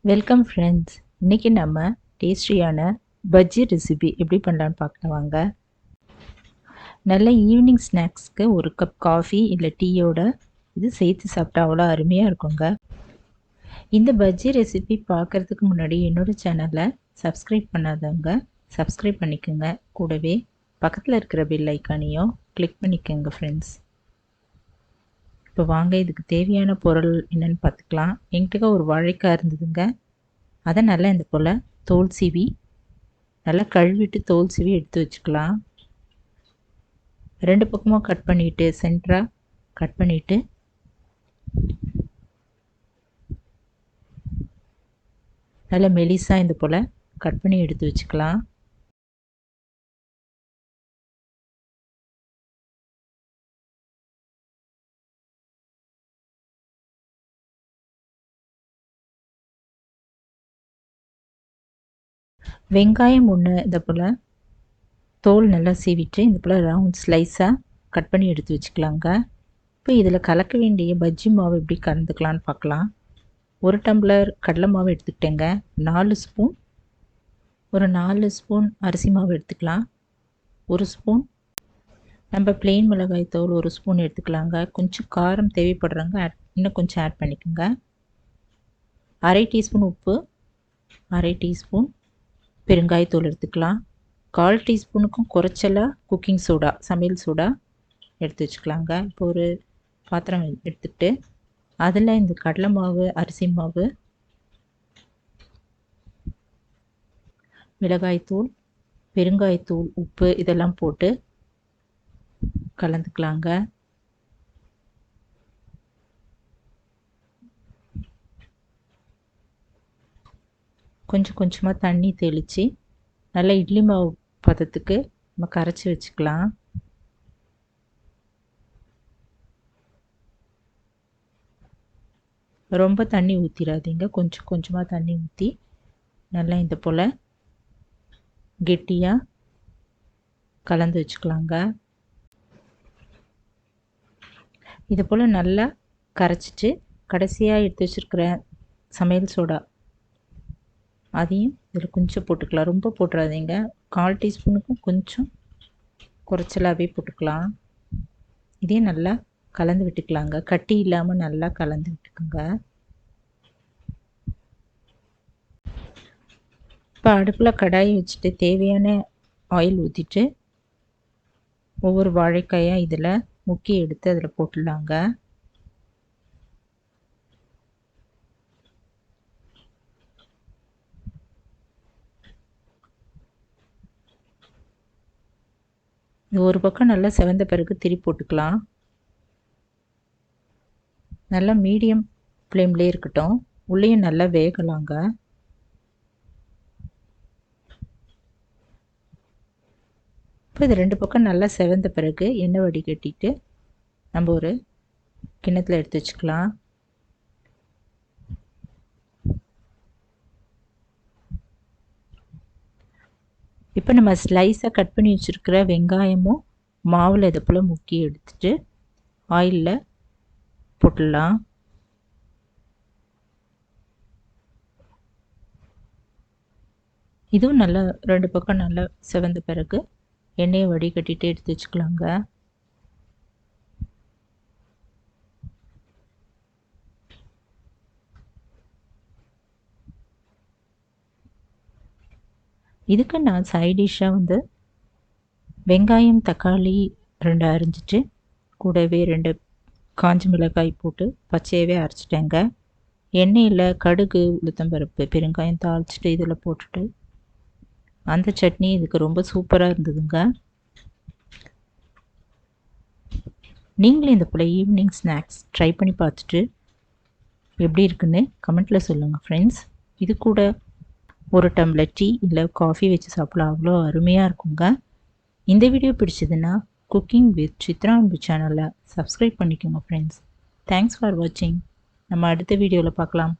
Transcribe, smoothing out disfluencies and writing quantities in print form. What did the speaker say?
Welcome friends. இன்றைக்கி நம்ம டேஸ்டியான பஜ்ஜி ரெசிபி எப்படி பண்ணலான்னு பார்க்கலாம் வாங்க. நல்ல ஈவினிங் ஸ்நாக்ஸ்க்கு ஒரு கப் காஃபி இல்லை டீயோட இது சேர்த்து சாப்பிட்டா அவ்வளோ அருமையாக இருக்குங்க. இந்த பஜ்ஜி ரெசிபி பார்க்குறதுக்கு முன்னாடி என்னோடய சேனலை சப்ஸ்கிரைப் பண்ணாதவங்க சப்ஸ்கிரைப் பண்ணிக்கோங்க. கூடவே பக்கத்தில் இருக்கிற பெல் ஐக்கானையும் கிளிக் பண்ணிக்கோங்க ஃப்ரெண்ட்ஸ். இப்போ வாங்க இதுக்கு தேவையான பொருள் என்னென்னு பார்த்துக்கலாம். என்கிட்ட ஒரு வாழைக்காய் இருந்ததுங்க. அதை நல்லா இந்த போல் தோல் சீவி நல்லா கழுவிட்டு தோல் சீவி எடுத்து வச்சுக்கலாம். ரெண்டு பக்கமும் கட் பண்ணிவிட்டு சென்டராக கட் பண்ணிவிட்டு நல்லா மெலிசாக இந்த போல் கட் பண்ணி எடுத்து வச்சுக்கலாம். வெங்காயம் ஒன்று இந்த போல் தோல் நல்லா சீவிட்டு இந்த போல் ரவுண்ட் ஸ்லைஸாக கட் பண்ணி எடுத்து வச்சுக்கலாங்க. இப்போ இதில் கலக்க வேண்டிய பஜ்ஜி மாவு எப்படி கலந்துக்கலான்னு பார்க்கலாம். ஒரு டம்ளர் கடலை மாவு எடுத்துக்கிட்டேங்க. 4 ஸ்பூன் அரிசி மாவு எடுத்துக்கலாம். 1 ஸ்பூன் நம்ம பிளெயின் மிளகாய் தூள் 1 ஸ்பூன் எடுத்துக்கலாங்க. கொஞ்சம் காரம் தேவைப்படுறவங்க இன்னும் கொஞ்சம் ஆட் பண்ணிக்கோங்க. 1/2 டீஸ்பூன் உப்பு, 1/2 டீஸ்பூன் பெருங்காயத்தூள் எடுத்துக்கலாம். 1/4 டீஸ்பூனுக்கும் குறைச்சலாக குக்கிங் சோடா, சமையல் சோடா எடுத்து வச்சுக்கலாங்க. இப்போ ஒரு பாத்திரம் எடுத்துக்கிட்டு அதில் இந்த கடலை மாவு, அரிசி மாவு, மிளகாய்த்தூள், பெருங்காயத்தூள், உப்பு இதெல்லாம் போட்டு கலந்துக்கலாங்க. கொஞ்சம் கொஞ்சமாக தண்ணி தெளித்து நல்லா இட்லி மாவு பதத்துக்கு நம்ம கரைச்சி வச்சுக்கலாம். ரொம்ப தண்ணி ஊற்றிடாதீங்க. கொஞ்சம் கொஞ்சமாக தண்ணி ஊற்றி நல்லா இந்த போல் கெட்டியாக கலந்து வச்சுக்கலாங்க. இது போல் நல்லா கரைச்சிட்டு கடைசியாக எடுத்து வச்சுருக்கிற சமையல் சோடா அதையும் இதில் கொஞ்சம் போட்டுக்கலாம். ரொம்ப போட்டுறாதீங்க. 1/4 டீஸ்பூனுக்கும் கொஞ்சம் குறைச்சலாகவே போட்டுக்கலாம். இதையும் நல்லா கலந்து விட்டுக்கலாங்க. கட்டி இல்லாமல் நல்லா கலந்து விட்டுக்குங்க. இப்போ அடுப்பில் கடாயை வச்சுட்டு தேவையான ஆயில் ஊற்றிட்டு ஒவ்வொரு வாழைக்காயாக இதில் முக்கி எடுத்து அதில் போட்டுடலாங்க. இது ஒரு பக்கம் நல்லா செவந்த பிறகு திருப்பி போட்டுக்கலாம். நல்லா மீடியம் ஃப்ளேம்லேயே இருக்கட்டும். உள்ளேயும் நல்லா வேகலாங்க. இப்போ இது 2 பக்கம் நல்லா செவந்த பிறகு எண்ணெய் வடிகட்டிட்டு நம்ம ஒரு கிண்ணத்தில் எடுத்து வச்சுக்கலாம். இப்போ நம்ம ஸ்லைஸாக கட் பண்ணி வச்சுருக்கிற வெங்காயமும் மாவில் இதை போல் முக்கி எடுத்துட்டு ஆயிலில் போட்டுடலாம். இதுவும் நல்லா 2 பக்கம் நல்லா செவந்த பிறகு எண்ணெயை வடிகட்டிட்டு எடுத்து வச்சுக்கலாங்க. இதுக்கு நான் சைட் டிஷ்ஷாக வெங்காயம், தக்காளி 2 அரிஞ்சிட்டு கூடவே 2 காஞ்ச மிளகாய் போட்டு பச்சையவே அரைச்சிட்டேங்க. எண்ணெயில் கடுகு, உளுத்தம்பருப்பு, பெருங்காயம் தாளிச்சிட்டு இதில் போட்டுட்டு அந்த சட்னி இதுக்கு ரொம்ப சூப்பராக இருந்ததுங்க. நீங்களும் இந்த போல் ஈவினிங் ஸ்நாக்ஸ் ட்ரை பண்ணி பார்த்துட்டு எப்படி இருக்குன்னு கமெண்ட்டில் சொல்லுங்கள் ஃப்ரெண்ட்ஸ். இது கூட ஒரு டம்ளர் டீ இல்லை காஃபி வச்சு சாப்பிடலாம். அவ்வளோ அருமையாக இருக்குங்க. இந்த வீடியோ பிடிச்சதுன்னா குக்கிங் வித் சித்ரா அன்பு சேனலை சப்ஸ்கிரைப் பண்ணிக்கோங்க ஃப்ரெண்ட்ஸ். தேங்க்ஸ் ஃபார் வாட்சிங். நம்ம அடுத்த வீடியோவில் பார்க்கலாம்.